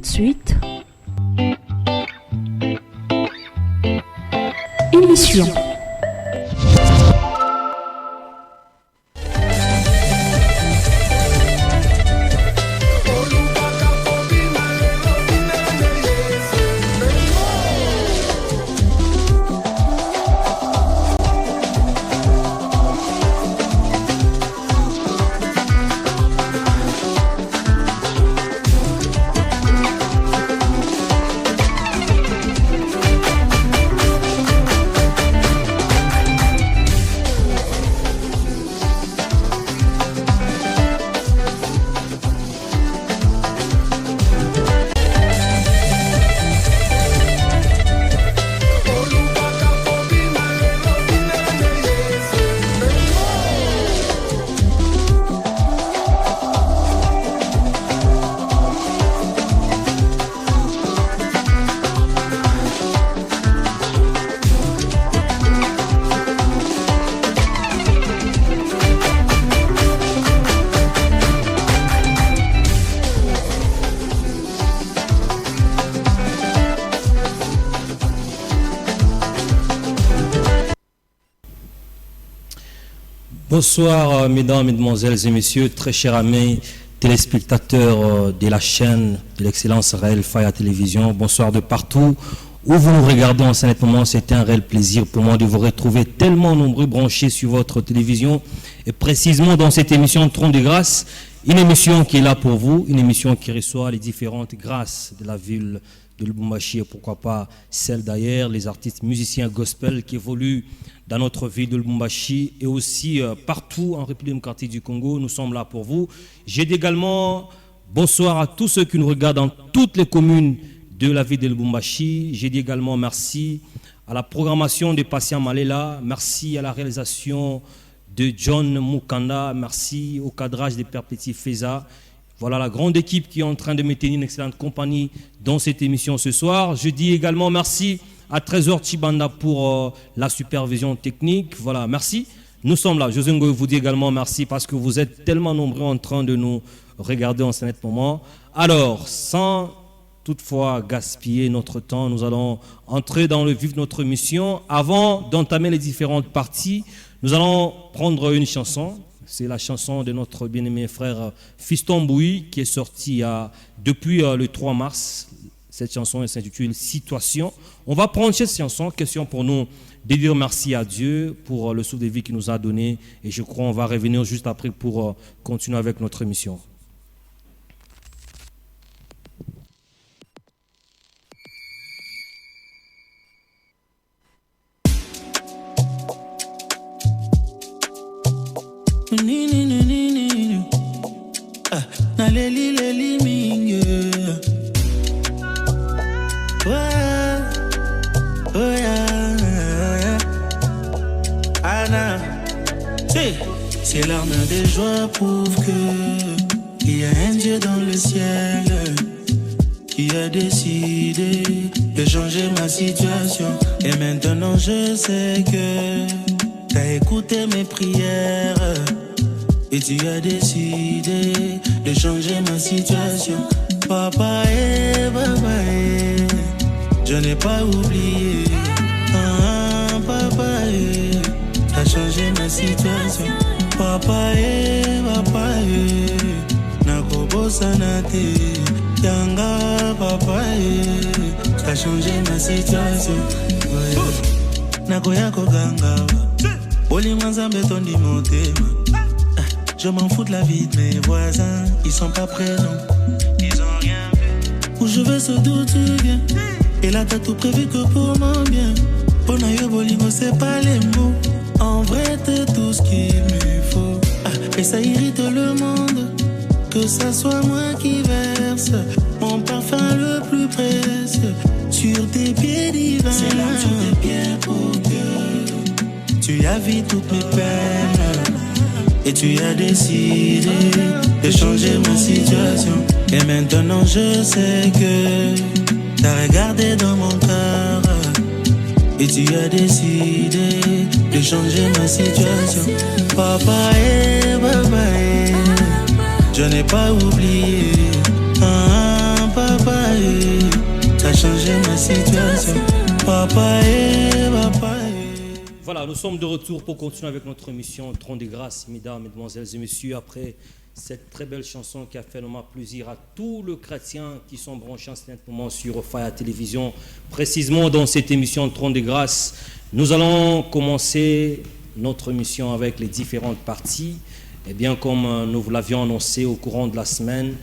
tout de suite, émission. Bonsoir mesdames, mesdemoiselles et messieurs, très chers amis téléspectateurs de la chaîne de l'excellence Raël Faye à télévision. Bonsoir de partout où vous nous regardez en ce moment. C'est un réel plaisir pour moi de vous retrouver tellement nombreux branchés sur votre télévision et précisément dans cette émission Trône de Grâce, une émission qui est là pour vous, une émission qui reçoit les différentes grâces de la ville de Lubumbashi et pourquoi pas celle d'ailleurs, les artistes musiciens gospel qui évoluent dans notre ville de Lubumbashi et aussi partout en République démocratique du Congo. Nous sommes là pour vous. J'ai dit également bonsoir à tous ceux qui nous regardent dans toutes les communes de la ville de Lubumbashi. J'ai dit également merci à la programmation de Patient Malela, merci à la réalisation de John Mukanda, merci au cadrage de Perpétuel Feza. Voilà la grande équipe qui est en train de maintenir une excellente compagnie dans cette émission ce soir. Je dis également merci à Trésor Chibanda pour la supervision technique. Voilà, merci. Nous sommes là. José Ngoy vous dit également merci parce que vous êtes tellement nombreux en train de nous regarder en ce moment. Alors, sans toutefois gaspiller notre temps, nous allons entrer dans le vif de notre mission. Avant d'entamer les différentes parties, nous allons prendre une chanson. C'est la chanson de notre bien-aimé frère Fiston Bouy qui est sortie depuis le 3 mars. Cette chanson s'intitule « Situation ». On va prendre cette chanson, question pour nous de dire merci à Dieu pour le souffle de vie qu'il nous a donné. Et je crois qu'on va revenir juste après pour continuer avec notre émission. Ces larmes de joie prouvent qu'il y a un Dieu dans le ciel qui a décidé de changer ma situation. Et maintenant je sais que t'as écouté mes prières et tu as décidé de changer ma situation. Papa et papa je n'ai pas oublié. Papa t'as changé ma situation. Papa Nakobo Sanate Yanga papa t'as changé ma situation. Nakoya Koganga Oli Manzambe Tondi Motema. Je m'en fous de la vie de mes voisins, ils sont pas présents, ils ont rien fait. Où je vais ce d'où tu viens. Et là t'as tout prévu que pour mon bien. Bonayo Bolingo c'est pas les mots. En vrai t'es tout ce qu'il me faut. Et ça irrite le monde que ça soit moi qui verse mon parfum le plus précieux sur tes pieds divins. C'est là sur tes pieds pour que tu as vu toutes mes peines et tu as décidé de changer ma situation. Et maintenant je sais que t'as regardé dans mon cœur et tu as décidé de changer ma situation. Papa et papa je n'ai pas oublié. Papa situation. Papa et papa. Voilà, nous sommes de retour pour continuer avec notre émission Trône de grâce, mesdames, mesdemoiselles et messieurs, après cette très belle chanson qui a fait énormément plaisir à tous les chrétiens qui sont branchés en ce moment sur Faya Télévision. Précisément dans cette émission Trône de grâce, nous allons commencer notre émission avec les différentes parties. Et bien comme nous vous l'avions annoncé au courant de la semaine,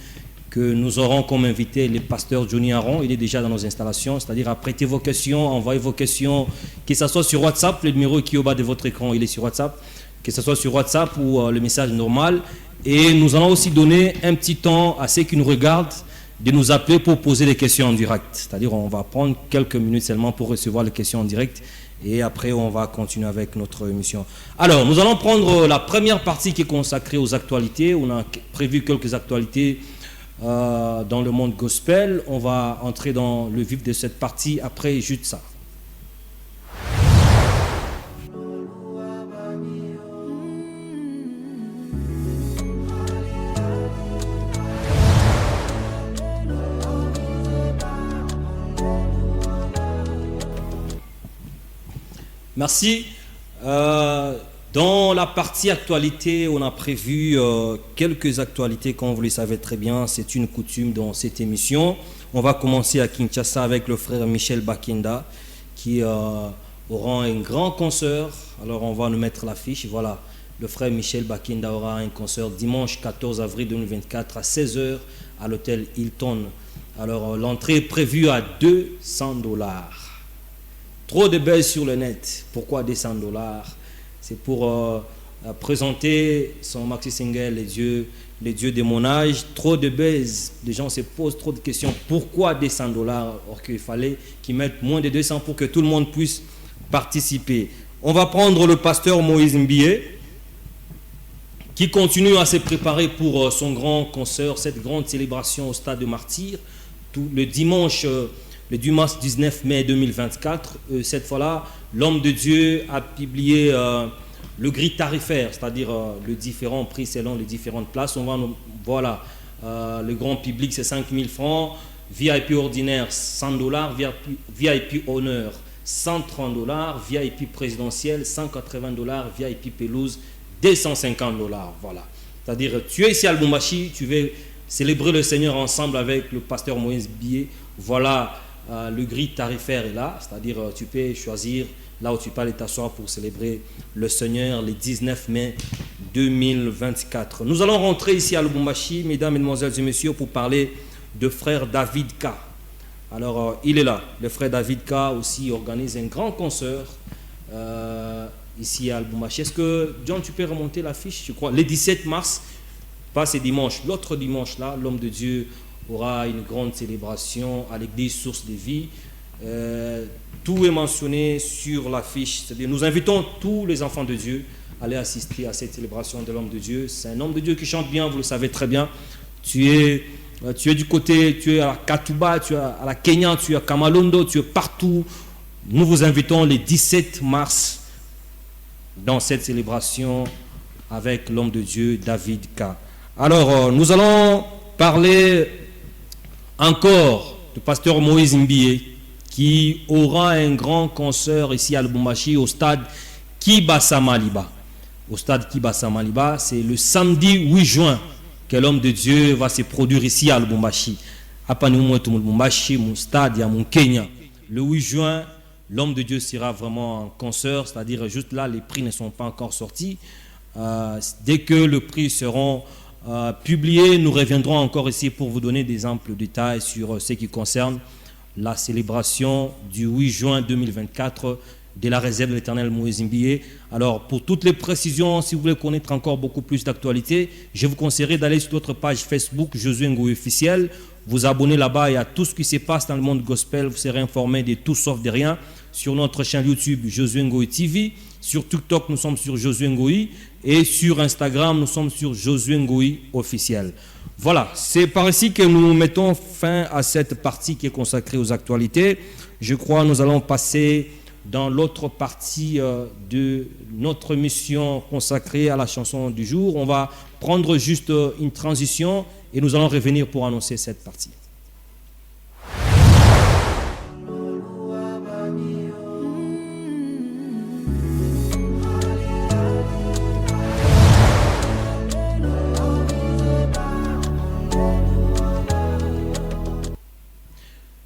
que nous aurons comme invité le pasteur Johnny Aron. Il est déjà dans nos installations, c'est-à-dire après tes vocations, envoyez vos questions, que ce soit sur WhatsApp, le numéro qui est au bas de votre écran, il est sur WhatsApp, que ce soit sur WhatsApp ou le message normal. Et nous allons aussi donner un petit temps à ceux qui nous regardent de nous appeler pour poser des questions en direct. C'est-à-dire on va prendre quelques minutes seulement pour recevoir les questions en direct et après on va continuer avec notre émission. Alors nous allons prendre la première partie qui est consacrée aux actualités. On a prévu quelques actualités dans le monde gospel. On va entrer dans le vif de cette partie après juste ça. Merci. Dans la partie actualité, on a prévu quelques actualités, comme vous le savez très bien, c'est une coutume dans cette émission. On va commencer à Kinshasa avec le frère Michel Bakinda, qui aura un grand concert. Alors on va nous mettre l'affiche, voilà. Le frère Michel Bakinda aura un concert dimanche 14 avril 2024 à 16h à l'hôtel Hilton. Alors l'entrée est prévue à $200. Trop de buzz sur le net. Pourquoi $200? C'est pour présenter son maxi single les dieux de mon âge. Trop de buzz. Les gens se posent trop de questions. Pourquoi $200? Or qu'il fallait qu'ils mettent moins de 200 pour que tout le monde puisse participer. On va prendre le pasteur Moïse Mbie qui continue à se préparer pour son grand concert, cette grande célébration au Stade de Martyrs, le dimanche 19 mai 2024. Cette fois-là, l'homme de Dieu a publié le gris tarifaire, c'est-à-dire le différent prix selon les différentes places. Voilà, le grand public c'est 5 000 francs, VIP ordinaire $100, VIP honneur $130, VIP présidentiel $180, VIP pelouse $250. Voilà, c'est-à-dire tu es ici à Lubumbashi, tu veux célébrer le Seigneur ensemble avec le pasteur Moïse Mbie. Voilà. Le gris tarifaire est là, c'est-à-dire tu peux choisir là où tu peux aller t'asseoir pour célébrer le Seigneur le 19 mai 2024. Nous allons rentrer ici à Lubumbashi, mesdames, mesdemoiselles et messieurs, pour parler de frère David K. Alors il est là, le frère David K aussi organise un grand concert ici à Lubumbashi. Est-ce que John, tu peux remonter l'affiche, je crois, le 17 mars, pas ce dimanche, l'autre dimanche là, l'homme de Dieu aura une grande célébration à l'église Source de Vie. Tout est mentionné sur l'affiche. C'est-à-dire, nous invitons tous les enfants de Dieu à aller assister à cette célébration de l'homme de Dieu. C'est un homme de Dieu qui chante bien, vous le savez très bien. Tu es du côté, tu es à la Katuba, tu es à la Kenya, tu es à Kamalondo, tu es partout. Nous vous invitons le 17 mars dans cette célébration avec l'homme de Dieu, David K. Alors, nous allons parler encore du pasteur Moïse Mbie qui aura un grand concert ici à Lubumbashi au stade Kibasa Maliba. Au stade Kibasa Maliba, c'est le samedi 8 juin que l'homme de Dieu va se produire ici à Lubumbashi. Hapa ni Lubumbashi, mon stade, il y a mon Kenya. Le 8 juin, l'homme de Dieu sera vraiment en concert, c'est-à-dire juste là, les prix ne sont pas encore sortis. Dès que les prix seront publiés, nous reviendrons encore ici pour vous donner des amples détails sur ce qui concerne la célébration du 8 juin 2024 de la réserve de l'Éternel Moïse Mbie. Alors, pour toutes les précisions, si vous voulez connaître encore beaucoup plus d'actualités, je vous conseillerais d'aller sur notre page Facebook Josué Ngoï officiel, vous abonner là-bas et à tout ce qui se passe dans le monde gospel, vous serez informé de tout sauf de rien. Sur notre chaîne YouTube Josué Ngoï TV, sur TikTok nous sommes sur Josué Ngoï et sur Instagram nous sommes sur Josué Ngoï officiel. Voilà, c'est par ici que nous mettons fin à cette partie qui est consacrée aux actualités. Je crois que nous allons passer dans l'autre partie de notre mission consacrée à la chanson du jour. On va prendre juste une transition et nous allons revenir pour annoncer cette partie.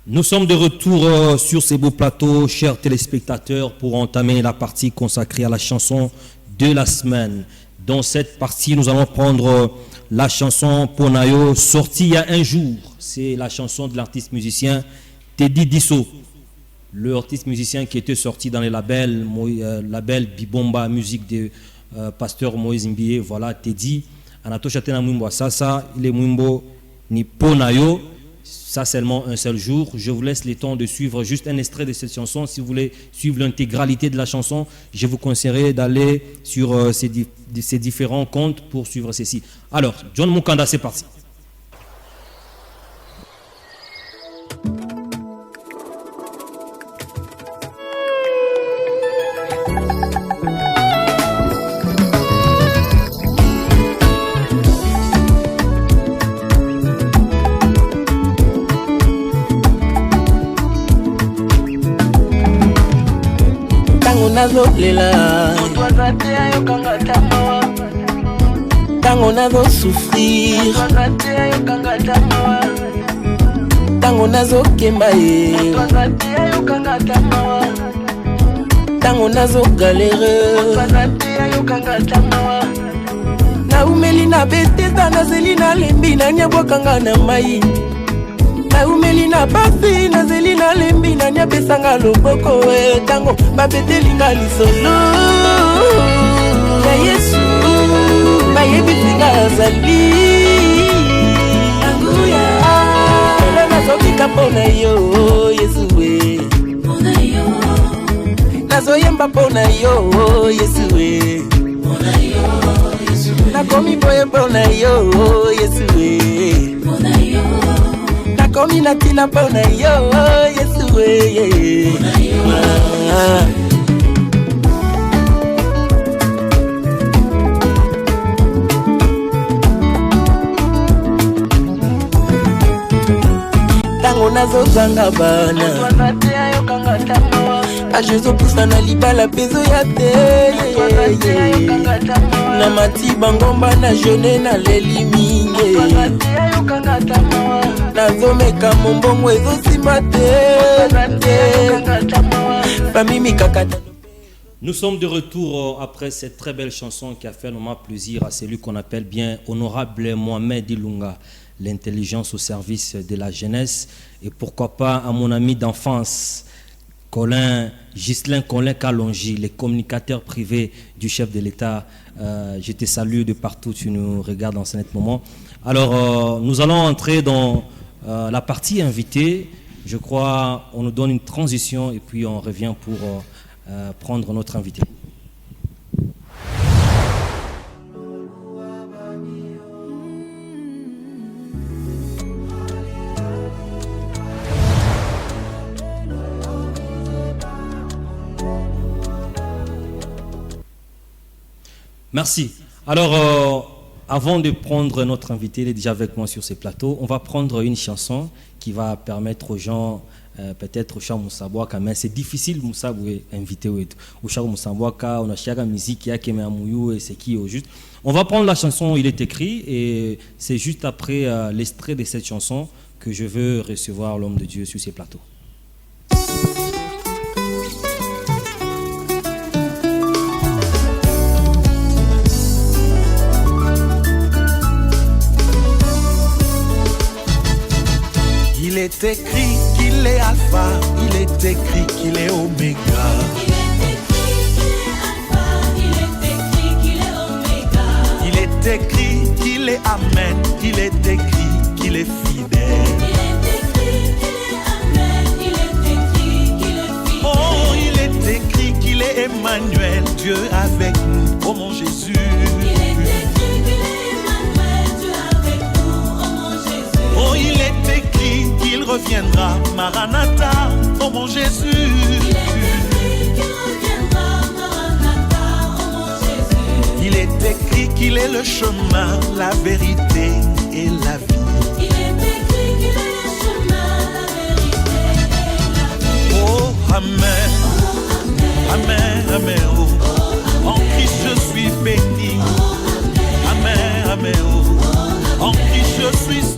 Nous sommes de retour sur ces beaux plateaux, chers téléspectateurs, pour entamer la partie consacrée à la chanson de la semaine. Dans cette partie, nous allons prendre la chanson Ponayo, sortie il y a un jour. C'est la chanson de l'artiste musicien Teddy Disso, le artiste musicien qui était sorti dans les labels Bibomba, musique de Pasteur Moïse Mbie. Voilà, Teddy. Anatosha Tena Mwimbo Sasa, il est Mwimbo ni Ponayo. Ça seulement un seul jour. Je vous laisse le temps de suivre juste un extrait de cette chanson. Si vous voulez suivre l'intégralité de la chanson, je vous conseillerais d'aller sur ces différents comptes pour suivre ceci. Alors, John Mukanda, c'est parti. Tango nazo souffrir, tango nazo kemba ye, tango nazo galère, na umeli na beteta na zeli na lembi na nyabwakanga na mai, na umeli na basi na zeli na lembi na nyabesanga loboko tango babetelinga lisolo na Yesu bayebisinga azali anguya ela nazobika mpona yo Yesu we nazoyemba mpona yo Yesu we nakomi boye mpona yo Yesu we nakomi natina mpona yo Yesu we tango nazozanga bana ajezo pusa na libala pezo ya te na matiba ngomba na jeune na leli mingi nazomeka mombongo ezosima te famimi kakata. Nous sommes de retour après cette très belle chanson qui a fait énormément plaisir à celui qu'on appelle bien Honorable Mohamed Ilunga, l'intelligence au service de la jeunesse, et pourquoi pas à mon ami d'enfance, Ghislain Colin Kalonji, le communicateur privé du chef de l'État. Je te salue de partout, tu nous regardes en ce moment. Alors, nous allons entrer dans la partie invitée. Je crois on nous donne une transition et puis on revient pour prendre notre invité. Merci. Alors, avant de prendre notre invité, il est déjà avec moi sur ce plateau, on va prendre une chanson qui va permettre aux gens, peut-être au Char Moussabouaka, mais c'est difficile Moussaboué invité au Char Moussabouaka, on a chaque musique qui est Mouyou et c'est qui au juste. On va prendre la chanson, il est écrit, et c'est juste après l'extrait de cette chanson que je veux recevoir l'homme de Dieu sur ce plateau. Il est écrit qu'il est alpha, il est écrit qu'il est oméga. Il est écrit qu'il est amen, il est écrit qu'il est fidèle. Oh, il est écrit qu'il est Emmanuel, Dieu avec nous, oh mon Jésus. Oh, il est écrit qu'il reviendra, Maranatha, oh mon Jésus. Il est écrit qu'il reviendra, Maranatha, oh mon Jésus. Il est écrit qu'il est le chemin, la vérité et la vie. Il est écrit qu'il est le chemin, la vérité et la vie. Oh, amen, oh, amen, amen, oh. Oh, en Christ je suis béni. Oh, amen, amen, oh. En Christ je suis sauvé.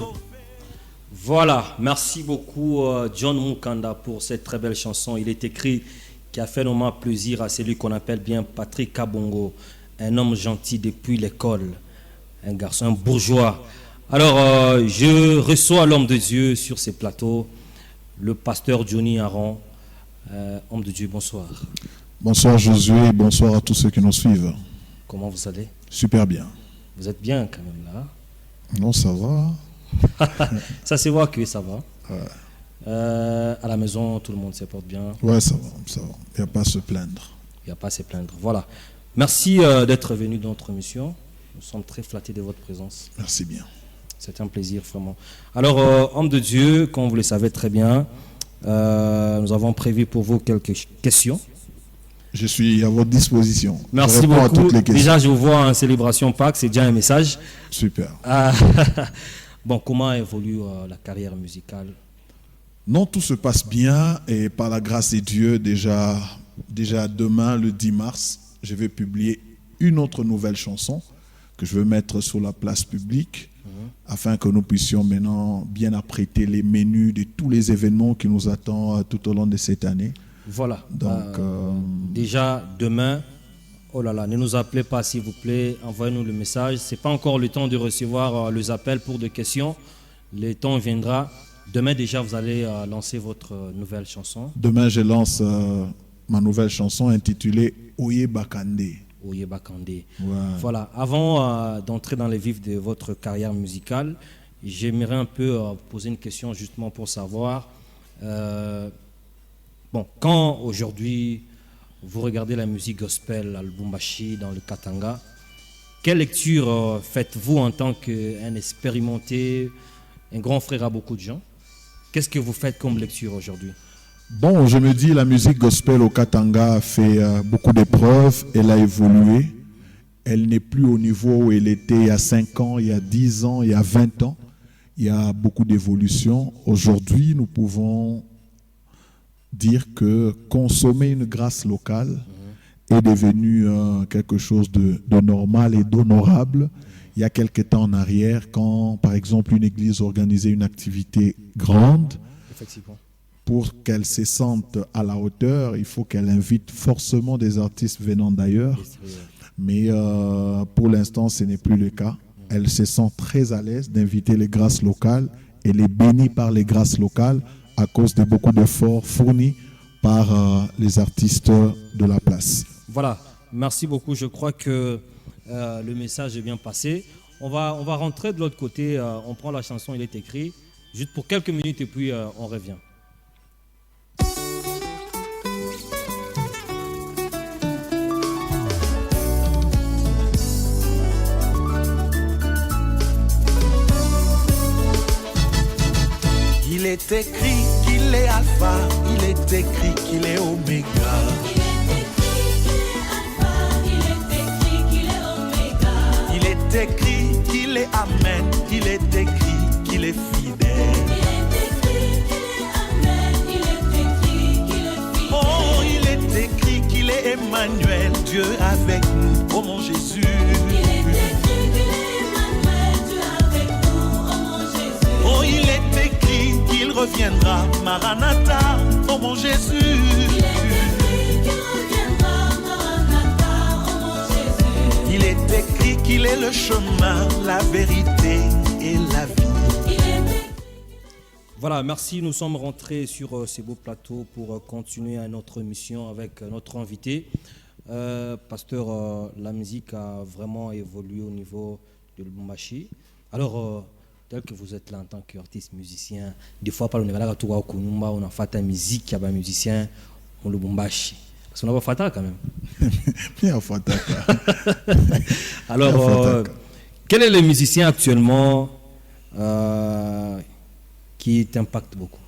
Voilà, merci beaucoup John Mukanda pour cette très belle chanson. Il est écrit qui a fait énormément plaisir à celui qu'on appelle bien Patrick Kabongo, un homme gentil depuis l'école, un garçon, un bourgeois. Alors, je reçois l'homme de Dieu sur ces plateaux, le pasteur Johnny Aron. Homme de Dieu, bonsoir. Bonsoir Josué, bonsoir à tous ceux qui nous suivent. Comment vous allez? Super bien. Vous êtes bien quand même là? Non, ça va. Ça se voit que ça va. Ouais. À la maison, tout le monde se porte bien. Ouais, ça va, ça va. Il n'y a pas à se plaindre. Il n'y a pas à se plaindre. Voilà. Merci d'être venu dans notre émission. Nous sommes très flattés de votre présence. Merci bien. C'est un plaisir, vraiment. Alors, homme de Dieu, comme vous le savez très bien, nous avons prévu pour vous quelques questions. Je suis à votre disposition. Merci je réponds beaucoup. à toutes les questions. Déjà, je vous vois en célébration Pâques, c'est déjà un message. Super. Bon, comment évolue la carrière musicale? Non, tout se passe bien et par la grâce de Dieu, déjà demain, le 10 mars, je vais publier une autre nouvelle chanson que je veux mettre sur la place publique afin que nous puissions maintenant bien apprêter les menus de tous les événements qui nous attendent tout au long de cette année. Voilà. Donc, déjà demain, oh là là, ne nous appelez pas s'il vous plaît, envoyez-nous le message. Ce n'est pas encore le temps de recevoir les appels pour des questions. Le temps viendra. Demain déjà, vous allez lancer votre nouvelle chanson. Demain, je lance ma nouvelle chanson intitulée Oye Bakande. Oye Bakande. Ouais. Voilà. Avant d'entrer dans les vifs de votre carrière musicale, j'aimerais un peu poser une question justement pour savoir... Bon, quand aujourd'hui vous regardez la musique gospel à Lubumbashi, dans le Katanga, quelle lecture faites-vous en tant qu'un expérimenté, un grand frère à beaucoup de gens? Qu'est-ce que vous faites comme lecture aujourd'hui? Bon, je me dis, la musique gospel au Katanga a fait beaucoup d'épreuves, elle a évolué. Elle n'est plus au niveau où elle était il y a 5 ans, il y a 10 ans, il y a 20 ans. Il y a beaucoup d'évolution. Aujourd'hui, nous pouvons dire que consommer une grâce locale est devenu quelque chose de normal et d'honorable. Il y a quelques temps en arrière, quand par exemple une église organisait une activité grande, Effectivement. pour qu'elle se sente à la hauteur, il faut qu'elle invite forcément des artistes venant d'ailleurs. Mais pour l'instant, ce n'est plus le cas. Elle se sent très à l'aise d'inviter les grâces locales. Elle est bénie par les grâces locales à cause de beaucoup d'efforts fournis par les artistes de la place. Voilà, merci beaucoup. Je crois que le message est bien passé. On va rentrer de l'autre côté. On prend la chanson, il est écrit, juste pour quelques minutes et puis on revient. Il est écrit qu'il est alpha, il est écrit qu'il est oméga. Il est écrit qu'il est amen, il est écrit qu'il est fidèle. Oh, il est écrit qu'il est Emmanuel, Dieu avec nous, oh mon Jésus. Oh, il est écrit qu'il reviendra, Maranatha, oh mon Jésus. Il est écrit qu'il reviendra, Maranatha, oh mon Jésus. Il est écrit qu'il est le chemin, la vérité et la vie. Voilà, merci. Nous sommes rentrés sur ces beaux plateaux pour continuer notre mission avec notre invité. Pasteur, la musique a vraiment évolué au niveau de Lubumbashi. Alors, tel que vous êtes là en tant qu'artiste musicien, des fois, par le Nevada, on a fait la musique, il y a un musicien au Lubumbashi. Parce qu'on n'a pas fait quand même. Bien fait. Alors, quel est le musicien actuellement qui t'impacte beaucoup?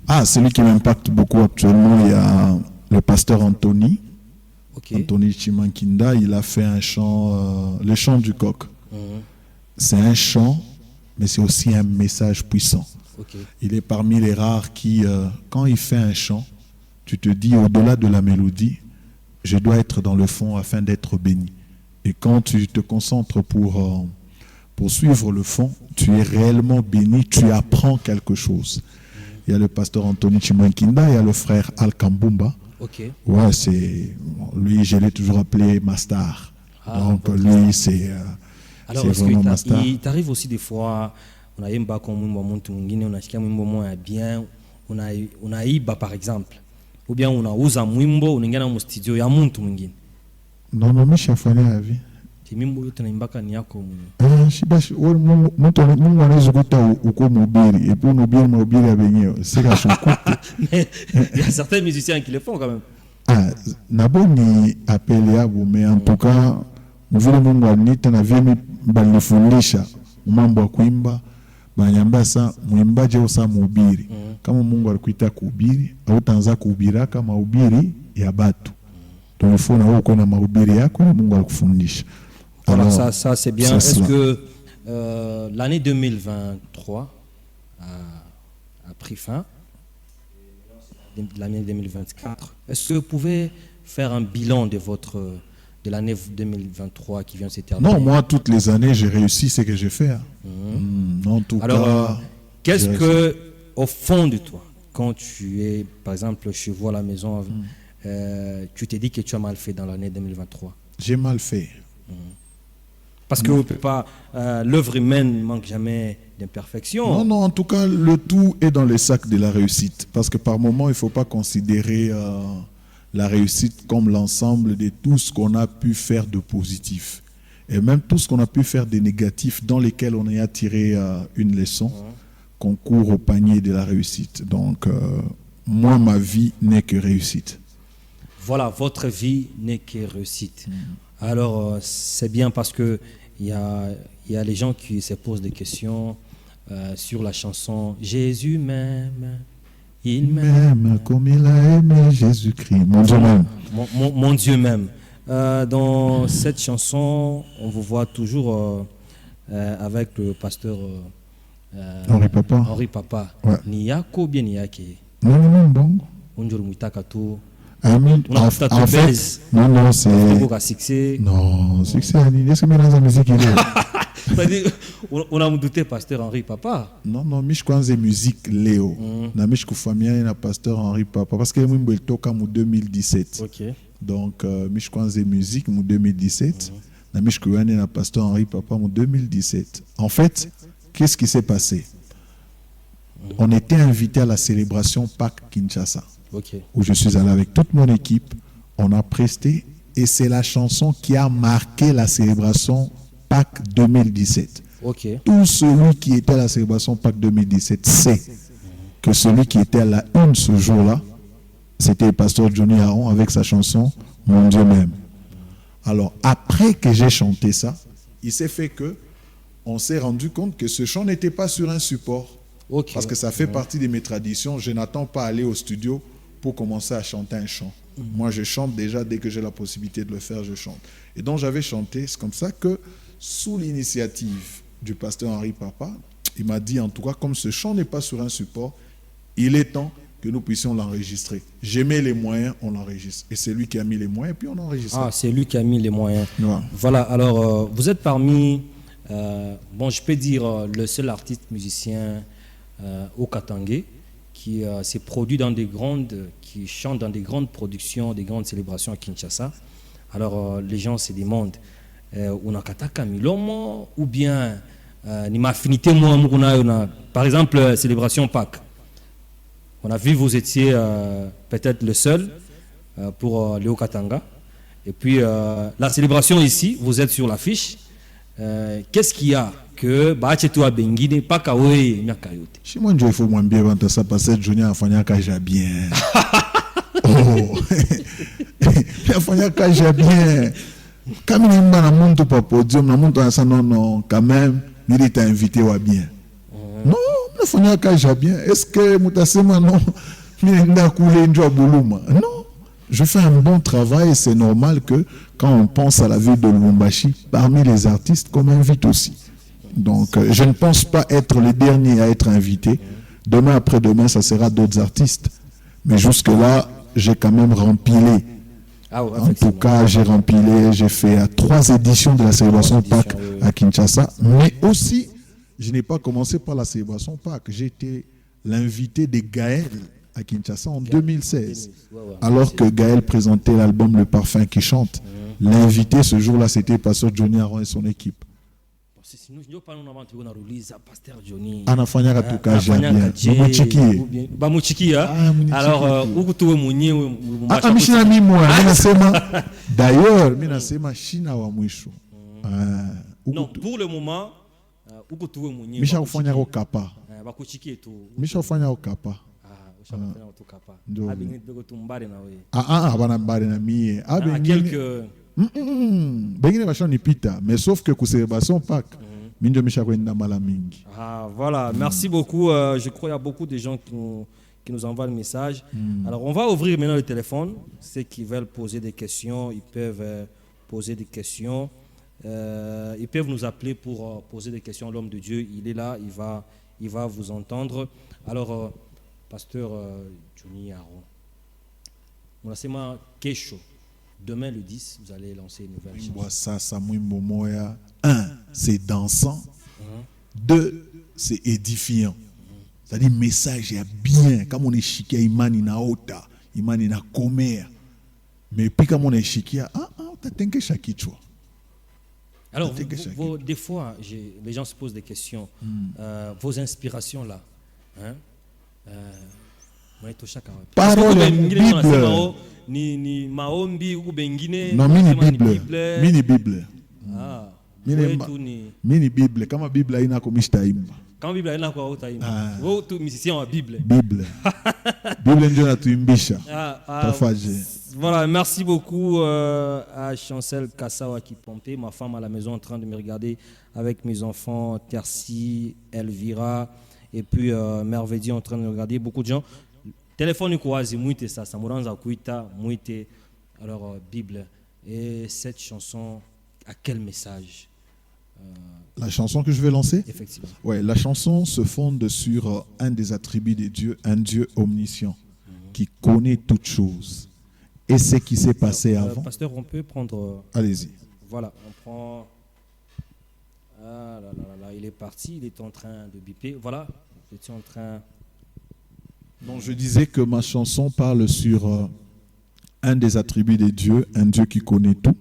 Ah, celui qui m'impacte beaucoup actuellement, il y a le pasteur Anthony. Okay. Anthony Chimankinda, il a fait un chant, le chant du coq. C'est un chant, mais c'est aussi un message puissant. Okay. Il est parmi les rares qui, quand il fait un chant, tu te dis au-delà de la mélodie, je dois être dans le fond afin d'être béni. Et quand tu te concentres pour suivre le fond, tu es réellement béni, tu apprends quelque chose. Il y a le pasteur Anthony Chimwenkinda, il y a le frère Al Kambumba. Ok. Ouais, c'est lui, je l'ai toujours appelé Mastar. Donc lui, c'est alors, c'est est-ce vraiment qu'il Mastar. t'arrive aussi des fois, on a eu un comme on a un bien, on a eu par exemple, ou bien on a usa mwimbo, on a un studio ya muntu mwingine. Non, non, mais je suis affané à vie. Mimbo yote naimbaka ni yako mtu anaweza kuta uko mubiri et puis mubiri ya benyewe c'est la chanson. Mais il y a certains musiciens qui le font quand même. Ah, nabo ni appelé à vous, mais en tout cas mvile Mungu aliniita na vile balifundisha mambo ya kuimba banyambia sa mwimbaje usa mubiri. Kama Mungu alikuita kuhubiri au taanza kuhubira kama mahubiri ya batu. Donc il faut na uko na mahubiri yako na Mungu alikufundisha. Alors ça c'est bien. Est-ce que l'année 2023 a pris fin, l'année 2024, est-ce que vous pouvez faire un bilan de l'année 2023 qui vient de se terminer? Non, moi toutes les années j'ai réussi ce que j'ai fait. En tout cas. Qu'est-ce que au fond de toi, quand tu es par exemple chez vous à la maison, tu t'es dit que tu as mal fait dans l'année 2023? J'ai mal fait. Parce que on peut pas, l'œuvre humaine ne manque jamais d'imperfection. Non, non, en tout cas, le tout est dans les sacs de la réussite. Parce que par moment, il ne faut pas considérer la réussite comme l'ensemble de tout ce qu'on a pu faire de positif. Et même tout ce qu'on a pu faire de négatif dans lesquels on a tiré une leçon, concourt au panier de la réussite. Donc, moi, ma vie n'est que réussite. Voilà, votre vie n'est que réussite. Alors, c'est bien parce que il y a les gens qui se posent des questions sur la chanson Jésus m'aime, il m'aime comme il a aimé Jésus-Christ. Mon Dieu m'aime. Mon Dieu m'aime. Dans cette chanson, on vous voit toujours avec le pasteur Henri Papa. Henri Papa. Ouais. Niyako bien niyake. Non, non, non, bon. Unjuru mwitaka tu. En fait, non, c'est... Non, succès, est-ce que la musique est on a douté pasteur Henri Papa. Non, non, je crois que c'est musique Léo. Je crois que pasteur Henri Papa. Parce que je toka en 2017. Ok. Donc, je crois que c'est musique en 2017. Je crois que pasteur Henri Papa en 2017. En fait, qu'est-ce qui s'est passé? On était invité à la célébration Pâques Kinshasa. Okay. Où je suis allé avec toute mon équipe, on a presté et c'est la chanson qui a marqué la célébration Pâques 2017. Okay. Tout celui qui était à la célébration Pâques 2017 sait que celui qui était à la une ce jour-là, c'était le pasteur Johnny Aaron avec sa chanson Mon Dieu m'aime. Alors après que j'ai chanté ça, il s'est fait que on s'est rendu compte que ce chant n'était pas sur un support. Okay. Parce que ça fait partie de mes traditions. Je n'attends pas aller au studio pour commencer à chanter un chant. Moi, je chante déjà, dès que j'ai la possibilité de le faire, je chante. Et donc, j'avais chanté, c'est comme ça que, sous l'initiative du pasteur Henri Papa, il m'a dit, en tout cas, comme ce chant n'est pas sur un support, il est temps que nous puissions l'enregistrer. J'ai mis les moyens, on l'enregistre. Et c'est lui qui a mis les moyens, et puis on enregistre. Ah, c'est lui qui a mis les moyens. Ouais. Voilà, alors, vous êtes parmi, bon, je peux dire, le seul artiste musicien au Katangé qui s'est produit dans qui chante dans des grandes productions, des grandes célébrations à Kinshasa. Alors les gens se demandent, on a kataka milomo ou bien ni ma affinité moi par exemple célébration Pâques. On a vu vous étiez peut-être le seul pour Léo Katanga. Et puis la célébration ici, vous êtes sur l'affiche. Qu'est-ce qu'il y a que bachetu abengine paka wewe miaka yote? Chez moi il faut mwambie banta ça parce que Johnny afanya kaja bien. Oh. Afanya kaja bien. Comme il m'a na muntu pa podium na muntu asa non quand même il est invité wa bien. Non, afanya kaja bien. Est-ce que mutasema non nda couler njo buluma? Non. Je fais un bon travail et c'est normal que quand on pense à la ville de Lubumbashi, parmi les artistes, qu'on m'invite aussi. Donc, je ne pense pas être le dernier à être invité. Demain, après-demain, ça sera d'autres artistes. Mais jusque-là, j'ai quand même rempilé Ah ouais, En tout cas, j'ai fait 3 éditions de la célébration Pâques à Kinshasa. Mais aussi, je n'ai pas commencé par la célébration Pâques. J'ai été l'invité de Gaël à Kinshasa en 2016. Alors que Gaël présentait l'album Le Parfum qui chante. L'invité ce jour-là, c'était Pasteur Johnny Aron et son équipe. Anafanya katuka bien. Bamuchiki alors d'ailleurs minasema shina wa mwisho. Non, pour le moment Misha ufanya ko kapa. Misha ufanya ko kapa. Bana mbare na mie. Quelques Bengine bachon ni pita, mais sauf que célébration Pâques, minjo misha kwenda mala mingi. Voilà, merci beaucoup. Je crois qu'il y a beaucoup de gens qui nous envoient le message. Alors, on va ouvrir maintenant le téléphone. Ceux qui veulent poser des questions, ils peuvent poser des questions. Ils peuvent nous appeler pour poser des questions à l'homme de Dieu. Il est là, il va vous entendre. Alors, Pasteur Johnny Aron, on a seulement Kesho. Demain, le 10, vous allez lancer une nouvelle chanson. 1, c'est dansant. 2, c'est édifiant. C'est-à-dire, le message est bien. Comme on est chiqué, imani na ota, imani na comer. Mais puis, comme on est chiqué, t'as que chakichwa. Alors, des fois, les gens se posent des questions. Vos inspirations là, parole Bible. Ni maombi ou bengine. Non, mini Bible. Mini Bible. Kama Bible haina komishta imba. Kama Bible haina kwa utaimba. Wewe tu musicien wa Bible. Bible ndio natuimbisha. Voilà, merci beaucoup à Chancel Kassawa qui pompait, ma femme à la maison en train de me regarder avec mes enfants, Tercy, Elvira et puis Merveille en train de me regarder. Beaucoup de gens. Téléphone Kouazi, Mouite ça, Samuranza Kuita, Mouite, alors Bible. Et cette chanson, à quel message La chanson que je vais lancer? Effectivement. Ouais, la chanson se fonde sur un des attributs de Dieu, un Dieu omniscient, qui connaît toutes choses. Et ce qui s'est passé avant. Pasteur, on peut prendre. Allez-y. Voilà, on prend. Ah là là là, il est parti, il est en train de biper. Voilà, il est en train. Donc je disais que ma chanson parle sur un des attributs de Dieu, un Dieu qui connaît tout,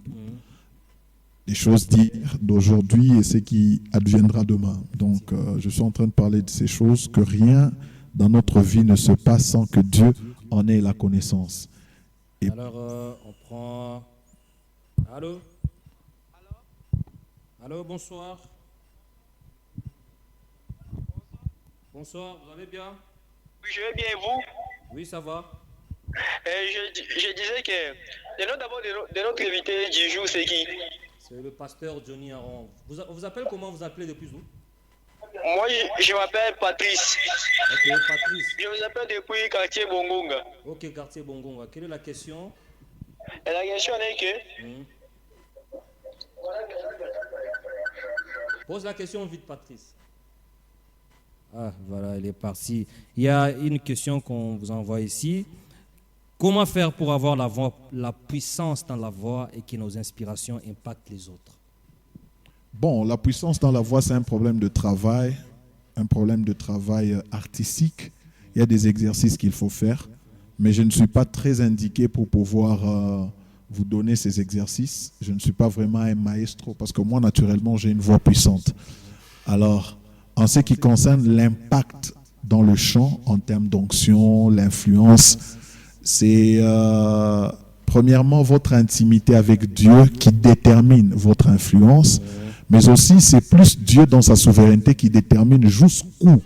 les choses d'hier, d'aujourd'hui et ce qui adviendra demain. Donc je suis en train de parler de ces choses, que rien dans notre vie ne se passe sans que Dieu en ait la connaissance. Et alors on prend... Allô? Allô, bonsoir. Bonsoir, vous allez bien? Oui, je vais bien, et vous? Oui, ça va. Je disais que le nom d'abord de notre invité du jour, c'est qui? C'est le pasteur Johnny Aron. Vous appelez comment? Vous appelez depuis où? Moi, je m'appelle Patrice. Ok, Patrice. Je vous appelle depuis quartier Bongonga. Ok, quartier Bongonga. Quelle est la question? Et la question est que... Pose la question vite, Patrice. Ah, voilà, il est parti. Il y a une question qu'on vous envoie ici. Comment faire pour avoir la puissance dans la voix et que nos inspirations impactent les autres? Bon, la puissance dans la voix, c'est un problème de travail artistique. Il y a des exercices qu'il faut faire, mais je ne suis pas très indiqué pour pouvoir vous donner ces exercices. Je ne suis pas vraiment un maestro parce que moi, naturellement, j'ai une voix puissante. Alors, en ce qui concerne l'impact dans le chant, en termes d'onction, l'influence, c'est premièrement votre intimité avec Dieu qui détermine votre influence, mais aussi c'est plus Dieu dans sa souveraineté qui détermine jusqu'où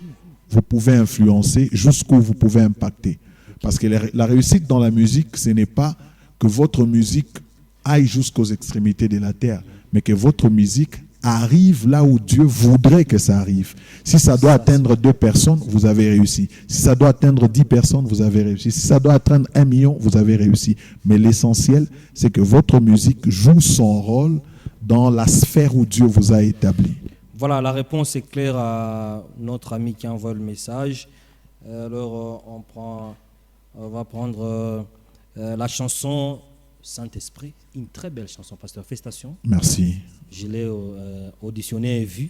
vous pouvez influencer, jusqu'où vous pouvez impacter. Parce que la réussite dans la musique, ce n'est pas que votre musique aille jusqu'aux extrémités de la terre, mais que votre musique arrive là où Dieu voudrait que ça arrive. Si ça doit atteindre 2 personnes, vous avez réussi. Si ça doit atteindre 10 personnes, vous avez réussi. Si ça doit atteindre 1 million, vous avez réussi. Mais l'essentiel, c'est que votre musique joue son rôle dans la sphère où Dieu vous a établi. Voilà, la réponse est claire à notre ami qui envoie le message. Alors, on va prendre la chanson Saint-Esprit. Une très belle chanson, pasteur. Félicitations. Merci. Je l'ai auditionné et vu.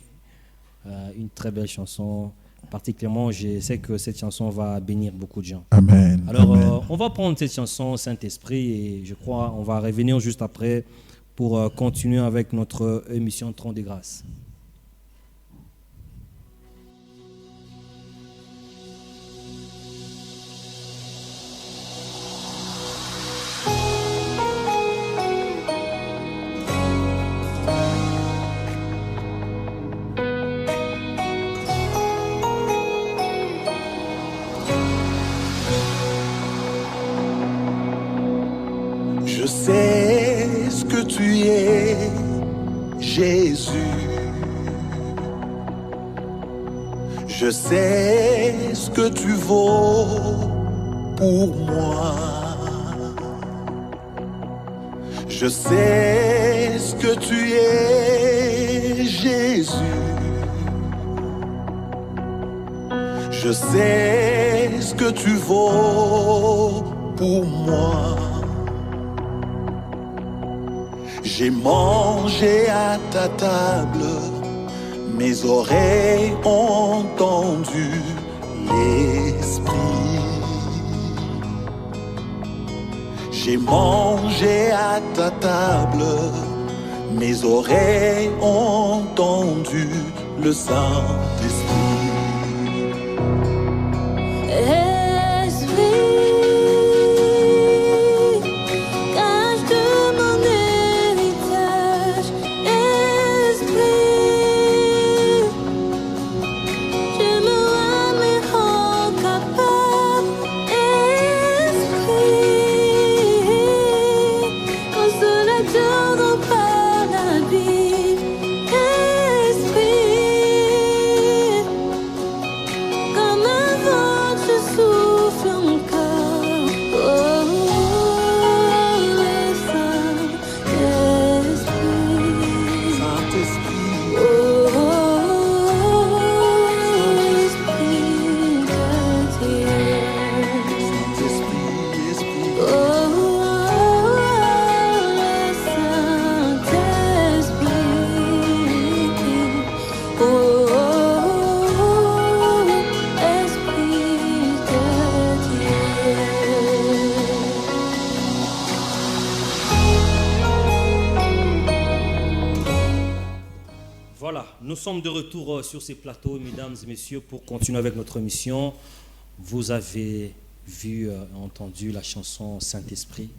Une très belle chanson. Particulièrement, je sais que cette chanson va bénir beaucoup de gens. Amen. Alors, Amen. on va prendre cette chanson Saint-Esprit et je crois on va revenir juste après pour continuer avec notre émission Trône de grâce. Je sais ce que tu es, Jésus. Je sais ce que tu vaux pour moi. Je sais ce que tu es, Jésus. Je sais ce que tu vaux pour moi. J'ai mangé à ta table, mes oreilles ont entendu l'Esprit. J'ai mangé à ta table, mes oreilles ont entendu le Saint-Esprit. Nous sommes de retour sur ces plateaux, mesdames et messieurs, pour continuer avec notre émission. Vous avez vu, entendu la chanson Saint-Esprit,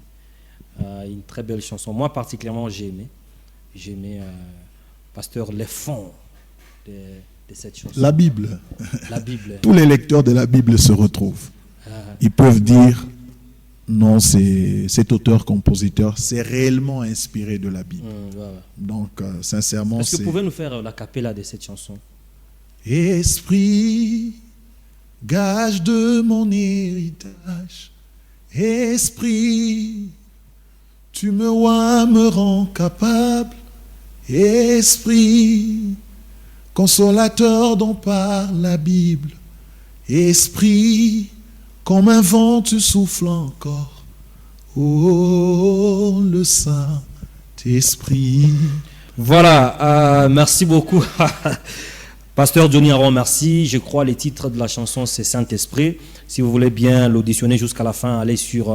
une très belle chanson. Moi, particulièrement, j'ai aimé, pasteur, les fonds de cette chanson. La Bible. La Bible. Tous les lecteurs de la Bible se retrouvent. Ils peuvent dire, non, cet auteur-compositeur, c'est réellement inspiré de la Bible. Ouais. Donc, sincèrement, est-ce que vous pouvez nous faire la cappella de cette chanson? Esprit, gage de mon héritage. Esprit, tu me rends capable. Esprit, consolateur dont parle la Bible. Esprit, comme un vent tu souffles encore. Oh, le Saint-Esprit. Voilà, merci beaucoup. Pasteur Johnny Aron, merci. Je crois les titres de la chanson, c'est Saint-Esprit. Si vous voulez bien l'auditionner jusqu'à la fin, allez sur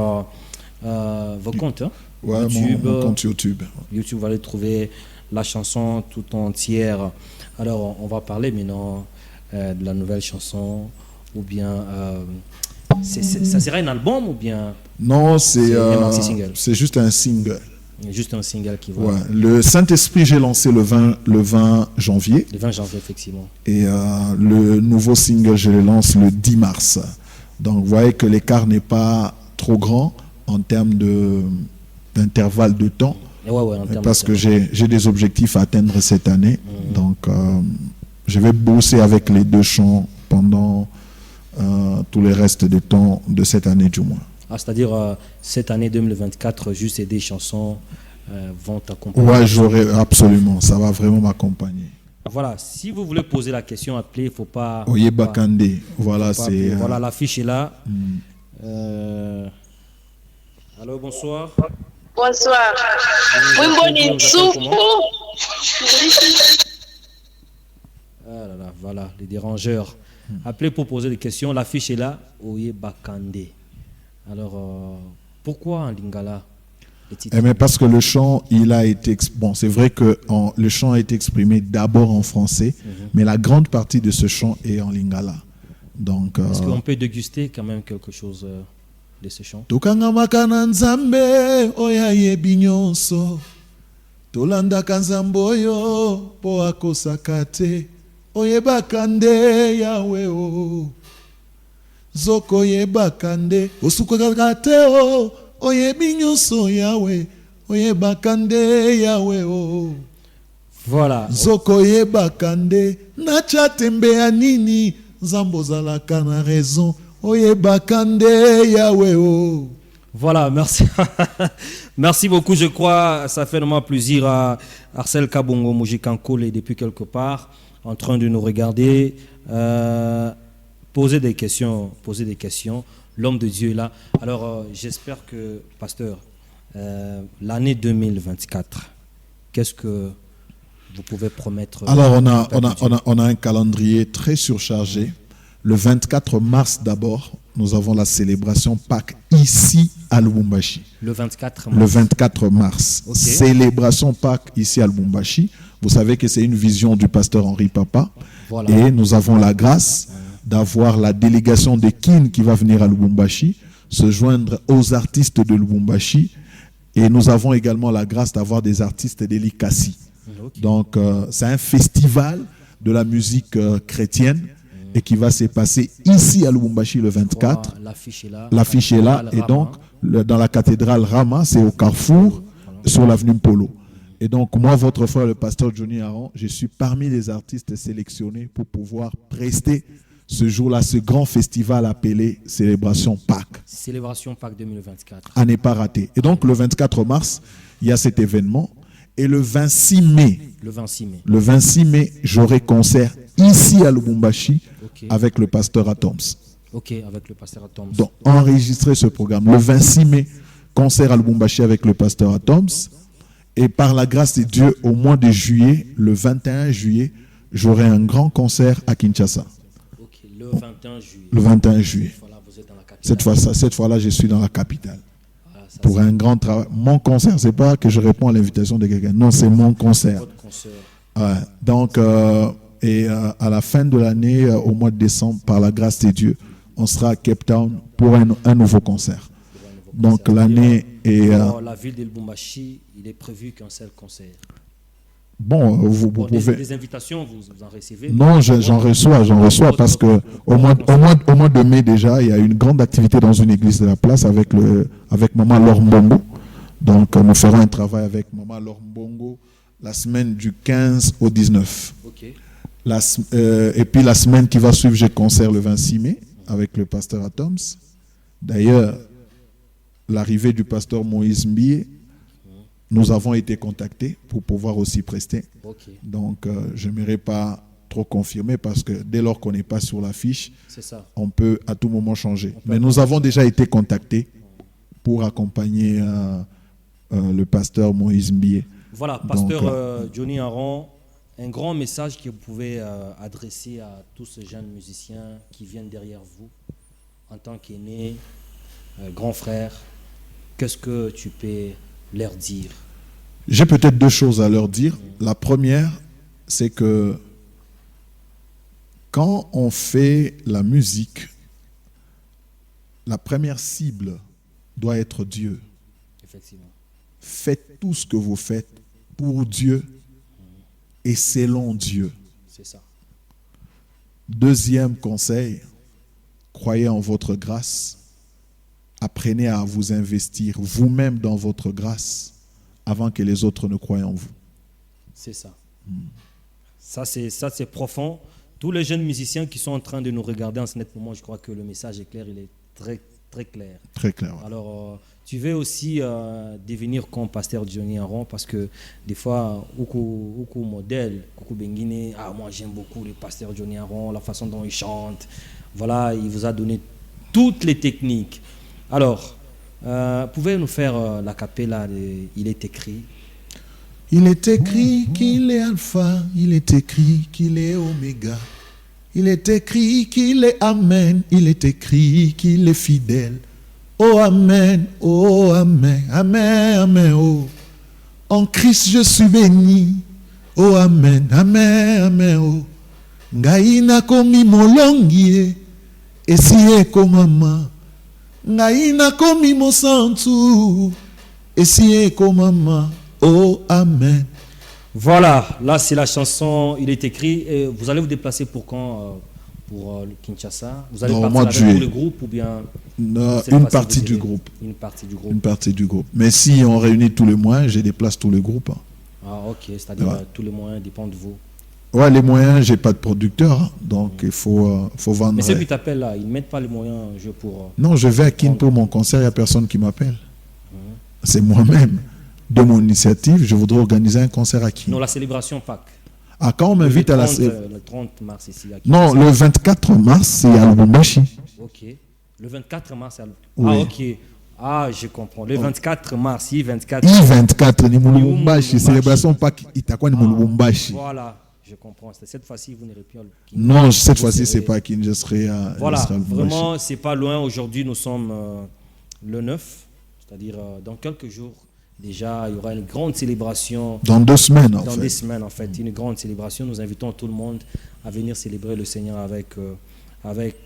vos comptes. Hein? Ouais, YouTube, mon compte YouTube. YouTube, vous allez trouver la chanson tout entière. Alors, on va parler maintenant de la nouvelle chanson, ou bien... ça sera un album ou bien... Non, c'est juste un single. Juste un single qui va... Ouais. Le Saint-Esprit, j'ai lancé le 20 janvier. Le 20 janvier, effectivement. Et le nouveau single, je le lance le 10 mars. Donc, vous voyez que l'écart n'est pas trop grand en termes d'intervalle de temps. Ouais, parce que j'ai des objectifs à atteindre cette année. Donc, je vais bosser avec les deux chants pendant tout le reste du temps de cette année du moins. C'est-à-dire, cette année 2024, juste ces des chansons vont t'accompagner. Ouais, j'aurai absolument. Ça va vraiment m'accompagner. Voilà, si vous voulez poser la question, appelez, il ne faut pas... Oye Bakande, voilà, c'est... Voilà, l'affiche est là. Allô, bonsoir. Bonsoir. Wimboni Tsufu. Ah là là, voilà, les dérangeurs. Appelez pour poser des questions. L'affiche est là. Oye Bakande. Alors, pourquoi en lingala les titres? Mais parce que le chant, il a été... Bon, c'est vrai que le chant a été exprimé d'abord en français, mais la grande partie de ce chant est en lingala. Donc, est-ce qu'on peut déguster quand même quelque chose de ce chant? Tokanga makana nzambe oya yebi nyonso tolandaka nzambe oyo po akosaka te oyebaka nde yawe o zoko oyebaka nde osukaka te o oyebi nyonso yawe oyebaka nde yawe o. Voilà. Zoko oyebaka nde natya tembe ya nini nzambe ozalaka na raison. Voilà, merci. Merci beaucoup. Je crois ça fait vraiment plaisir à Arcel Kabongo Moujikankole depuis quelque part en train de nous regarder, poser des questions. L'homme de Dieu est là. Alors, j'espère que, pasteur, l'année 2024, qu'est-ce que vous pouvez promettre? Alors, on a un calendrier très surchargé. Le 24 mars d'abord, nous avons la célébration Pâques ici à Lubumbashi. Le 24 mars. Le 24 mars. Okay. Célébration Pâques ici à Lubumbashi. Vous savez que c'est une vision du pasteur Henri Papa. Voilà. Et nous avons la grâce d'avoir la délégation de Kin qui va venir à Lubumbashi, se joindre aux artistes de Lubumbashi. Et nous avons également la grâce d'avoir des artistes d'Elikassi. Okay. Donc, c'est un festival de la musique chrétienne. Et qui va se passer ici à Lubumbashi le 24. Voilà, l'affiche est là. Et donc, dans la cathédrale Rama, c'est au Carrefour, sur l'avenue Polo. Et donc, moi, votre frère, le pasteur Johnny Aron, je suis parmi les artistes sélectionnés pour pouvoir prester ce jour-là, ce grand festival appelé Célébration Pâques. Célébration Pâques 2024. À ne pas rater. Et donc, le 24 mars, il y a cet événement. Et le 26 mai, le 26 mai, j'aurai concert ici à Lubumbashi avec le pasteur Atoms. Ok, avec le pasteur Atoms. Donc, enregistrez ce programme. Le 26 mai, concert à Lubumbashi avec le pasteur Atoms. Et par la grâce de Dieu, au mois de juillet, le 21 juillet, j'aurai un grand concert à Kinshasa. Ok, le 21 juillet. Le 21 juillet. Cette fois-là, vous êtes dans la capitale. Cette fois-là, je suis dans la capitale. Pour un grand travail. Mon concert, c'est pas que je réponds à l'invitation de quelqu'un. Non, c'est mon concert. Votre concert. Ouais. Donc, à la fin de l'année, au mois de décembre, par la grâce de Dieu, on sera à Cape Town pour un nouveau concert. Donc, l'année est... la ville de Lubumbashi, il est prévu qu'un seul concert. Bon, vous pouvez... Des invitations, vous en recevez? Non, j'en reçois parce que au mois de mai déjà, il y a une grande activité dans une église de la place avec Maman Laure Mbongo. Donc, nous ferons un travail avec Maman Laure Mbongo la semaine du 15 au 19. Okay. Et puis la semaine qui va suivre, j'ai concert le 26 mai avec le pasteur Atoms. D'ailleurs, l'arrivée du pasteur Moïse Mbie, nous avons été contactés pour pouvoir aussi prester. Okay. Donc, je n'aimerais pas trop confirmer parce que dès lors qu'on n'est pas sur l'affiche, on peut à tout moment changer. Mais nous avons déjà été contactés pour accompagner le pasteur Moïse Mbie. Voilà, pasteur Johnny Aron, un grand message que vous pouvez adresser à tous ces jeunes musiciens qui viennent derrière vous en tant qu'aîné, grand frère. Qu'est-ce que tu peux leur dire? J'ai peut-être deux choses à leur dire. La première, c'est que quand on fait la musique, la première cible doit être Dieu. Effectivement. Faites tout ce que vous faites pour Dieu et selon Dieu. C'est ça. Deuxième conseil, croyez en votre grâce. Apprenez à vous investir vous-même dans votre grâce avant que les autres ne croient en vous. C'est ça. Ça, c'est profond. Tous les jeunes musiciens qui sont en train de nous regarder en ce moment, je crois que le message est clair. Il est très, très clair. Très clair. Ouais. Alors, tu veux aussi devenir comme pasteur Johnny Aron parce que des fois, beaucoup modèle, beaucoup Benguine, moi j'aime beaucoup le pasteur Johnny Aron, la façon dont il chante. Voilà, il vous a donné toutes les techniques. Alors, Pouvez nous faire la cappella Il est écrit? Il est écrit qu'il est alpha, il est écrit qu'il est oméga. Il est écrit qu'il est amen, il est écrit qu'il est fidèle. Oh amen, amen, amen, oh. En Christ je suis béni. Oh amen, amen, amen, oh. Ngaina komi molongie, esiye komama. Ngaina komi mosantu, esiye komama. Oh amen. Voilà, là c'est la chanson Il est écrit. Et vous allez vous déplacer pour quand pour le Kinshasa? Vous allez partir avec tout le groupe ou bien une partie du groupe. Une partie du groupe. Une partie du groupe. Mais si on réunit tous les moyens, je déplace tout le groupe. Ah ok, c'est-à-dire tous les moyens dépendent de vous. Ouais, les moyens, j'ai pas de producteur, donc il faut vendre. Mais ceux qui t'appellent là, ils ne mettent pas les moyens pour... Non, je vais à Kin pour mon concert, il n'y a personne qui m'appelle. C'est moi-même. De mon initiative, je voudrais organiser un concert à Kin. Non, la célébration Pâques. Ah, quand on m'invite à la... Le 30 mars ici à Kin. Non, le 24 mars, c'est à Lubumbashi. Ok. Le 24 mars, c'est à Oui. Ah, ok. Ah, je comprends. Le 24 mars, I24. I24, ni Lubumbashi. Célébration Pâques, Itakwa ni Lubumbashi. Voilà, je comprends. Cette fois-ci, vous n'irez plus à Kin. Non, cette fois-ci, c'est pas à Kin, je serai à... Voilà, vraiment, c'est pas loin. Aujourd'hui, nous sommes le 9, c'est-à-dire dans quelques jours. Déjà, il y aura une grande célébration. Dans 2 semaines, en fait. Dans 2 semaines, en fait. Une grande célébration. Nous invitons tout le monde à venir célébrer le Seigneur avec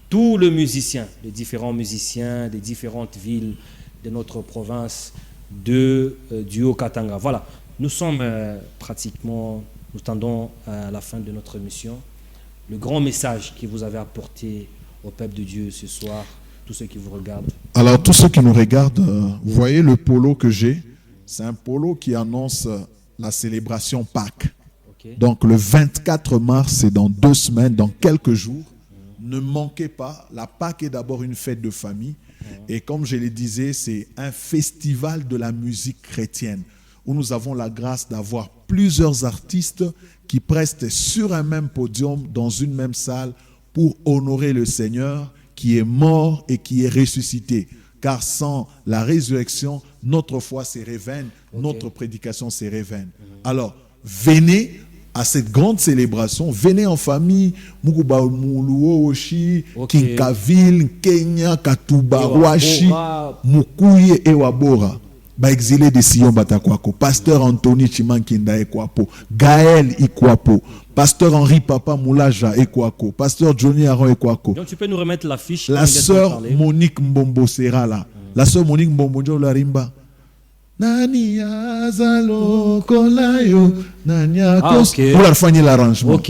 tous les musiciens, les différents musiciens des différentes villes de notre province du Haut-Katanga. Voilà, nous sommes pratiquement, nous tendons à la fin de notre émission. Le grand message que vous avez apporté au peuple de Dieu ce soir, tous ceux qui vous regardent. Alors, tous ceux qui nous regardent, vous voyez le polo que j'ai, c'est un polo qui annonce la célébration Pâques. Okay. Donc, le 24 mars, c'est dans 2 semaines, dans quelques jours. Ne manquez pas, la Pâques est d'abord une fête de famille. Et comme je le disais, c'est un festival de la musique chrétienne où nous avons la grâce d'avoir plusieurs artistes qui prestent sur un même podium, dans une même salle, pour honorer le Seigneur qui est mort et qui est ressuscité. Car sans la résurrection, notre foi se révèle, notre prédication se révèle. Alors, venez à cette grande célébration, venez en famille, Mukuba Muluoshi, Kinkaville, Kenya, Katuba, Washi, Mukuye et Wabora. Exilé de Sion Batakwako, pasteur Anthony Chimankinda Ekwapo, Gaël Ikwapo, pasteur Henri Papa Moulaja Ekwako, pasteur Johnny Aron Ekwako. Donc tu peux nous remettre la fiche. La sœur Monique Mbombo sera là. La sœur Monique Mbombo Larimba. Nani azalo kolayo nania kos. Vous leur faites l'arrangement.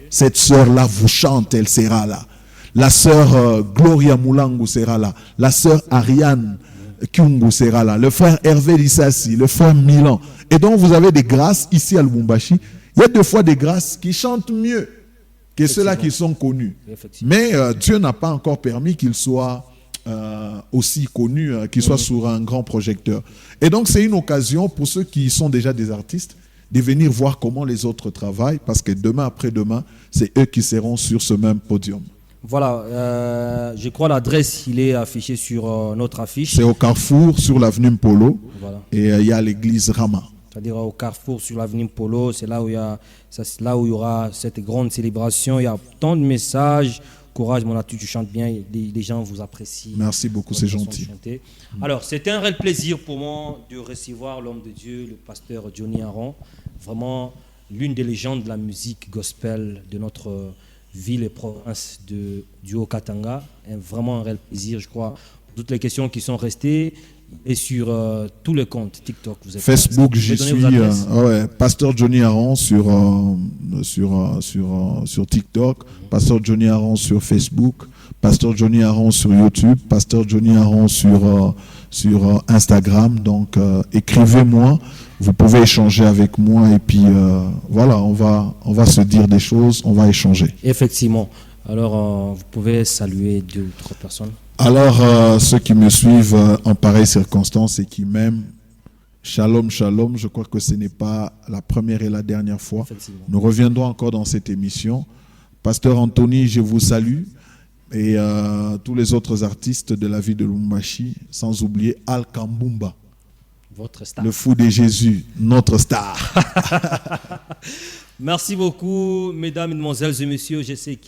Cette sœur-là vous chante, elle sera là. La sœur Gloria Moulangu sera là. La sœur Ariane Kyungu sera là, le frère Hervé Lissassi, le frère Milan. Et donc vous avez des grâces ici à Lubumbashi. Il y a 2 fois des grâces qui chantent mieux que ceux-là qui sont connus. Mais Dieu n'a pas encore permis qu'ils soient aussi connus, qu'ils soient sur un grand projecteur. Et donc c'est une occasion pour ceux qui sont déjà des artistes de venir voir comment les autres travaillent, parce que demain après-demain, c'est eux qui seront sur ce même podium. Voilà, je crois l'adresse, il est affiché sur notre affiche. C'est au Carrefour, sur l'avenue Mpolo, voilà. Et il y a l'église Rama. C'est-à-dire au Carrefour, sur l'avenue Polo, c'est là où il y aura cette grande célébration. Il y a tant de messages. Courage, mon atu, tu chantes bien, les gens vous apprécient. Merci beaucoup, c'est gentil. Alors, c'était un réel plaisir pour moi de recevoir l'homme de Dieu, le pasteur Johnny Aron. Vraiment, l'une des légendes de la musique gospel de notre ville et province du Haut-Katanga. Vraiment un réel plaisir, je crois. Toutes les questions qui sont restées et sur tous les comptes TikTok. Vous êtes Facebook, j'y suis. Pasteur Johnny Aron sur TikTok, Pasteur Johnny Aron sur Facebook, Pasteur Johnny Aron sur YouTube, Pasteur Johnny Aron sur Instagram. Donc, écrivez-moi. Vous pouvez échanger avec moi et puis voilà, on va se dire des choses, on va échanger. Effectivement. Alors, vous pouvez saluer 2 ou 3 personnes. Alors, ceux qui me suivent en pareilles circonstances et qui m'aiment, shalom, shalom. Je crois que ce n'est pas la première et la dernière fois. Nous reviendrons encore dans cette émission. Pasteur Anthony, je vous salue. et tous les autres artistes de la vie de Lubumbashi, sans oublier Al Kambumba, votre star. Le fou de Jésus, notre star. Merci beaucoup, mesdames, mesdemoiselles et messieurs. Je sais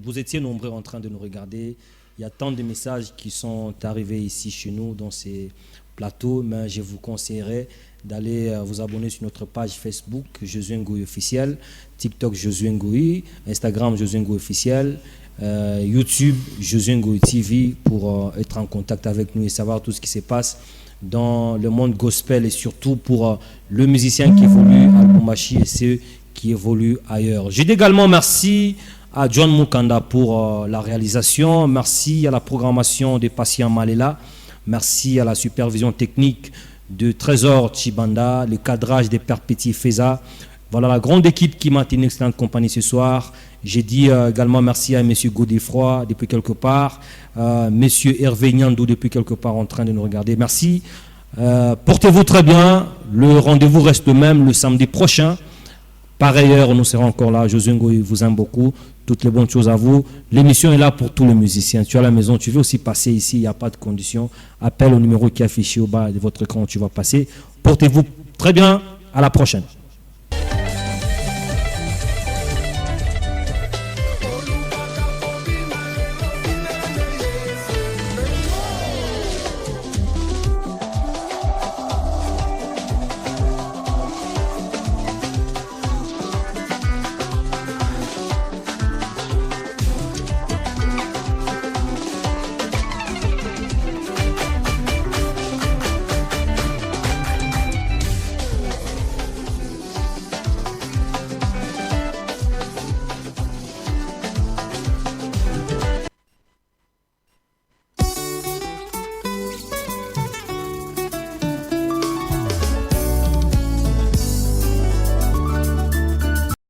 vous étiez nombreux en train de nous regarder. Il y a tant de messages qui sont arrivés ici chez nous dans ces plateaux, mais je vous conseillerais d'aller vous abonner sur notre page Facebook Josué Ngoyi officiel, TikTok Josué Ngoyi, Instagram Josué Ngoyi officiel, YouTube Josué Ngoyi TV pour être en contact avec nous et savoir tout ce qui se passe dans le monde gospel et surtout pour le musicien qui évolue à Lubumbashi et ceux qui évoluent ailleurs. Je dis également merci à John Mukanda pour la réalisation, merci à la programmation de Patient Malela, merci à la supervision technique de Trésor Chibanda, le cadrage des Perpétués Feza. Voilà la grande équipe qui m'a tenu une excellente compagnie ce soir. J'ai dit également merci à M. Godefroy depuis quelque part, M. Hervé Nyandou depuis quelque part en train de nous regarder. Merci. Portez-vous très bien. Le rendez-vous reste le même le samedi prochain. Par ailleurs, nous serons encore là. Josué Ngoyi vous aime beaucoup. Toutes les bonnes choses à vous. L'émission est là pour tous les musiciens. Tu es à la maison, tu veux aussi passer ici, il n'y a pas de condition. Appelle au numéro qui est affiché au bas de votre écran, tu vas passer. Portez-vous très bien. À la prochaine.